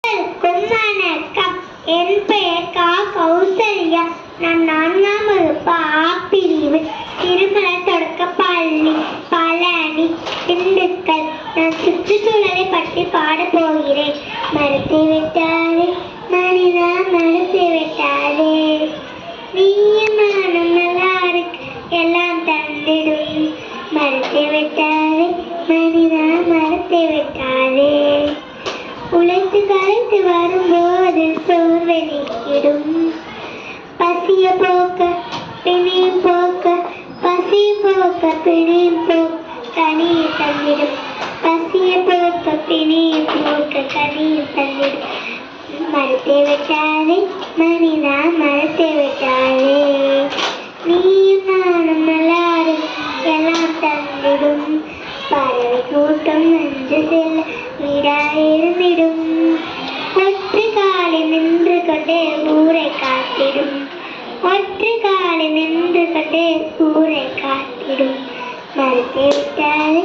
வணக்கம். என் பெயர் கா. கௌசல்யா. நான் 4ஆம் வகுப்பு ஆ பிரிவு திருமலை தொடக்கப் பள்ளி, பழனி, திண்டுக்கல். நான் சுற்றுச்சூழலை பற்றி பாடப் போகிறேன். மறுத்து விட்டாரே மனிதா, மறுத்து விட்டாரே, நீயும் நானும் நல்லா இருக்கு எல்லாம் தந்திடும். மறுத்து விட்டாரே மனிதா, மறுத்து விட்டாரே, உழைத்து கரைத்து வரும்போது சோர்வை நீக்கிடும். பசிய போக்க பிணியும் போக்க, பசிய போக்க பிணியும் போக்க கனியை தந்திடும். பசிய போக்க பிணியும் போக்க கனியை தந்திடும். மறுத்து விட்டாரே மனிதா, மறுத்து விட்டாரே, நீயும் நானும் எல்லாரும் எல்லாம் தந்திடும். பறவை கூட்டம் நன்று செல்ல வீடாயிருந்திடும். ஒற்றை காலில் நின்று கொண்டே ஊரை காத்திடும். ஒற்றை காலில் நின்று கொண்டே ஊரை காத்திடும். மறுத்து விட்டாரே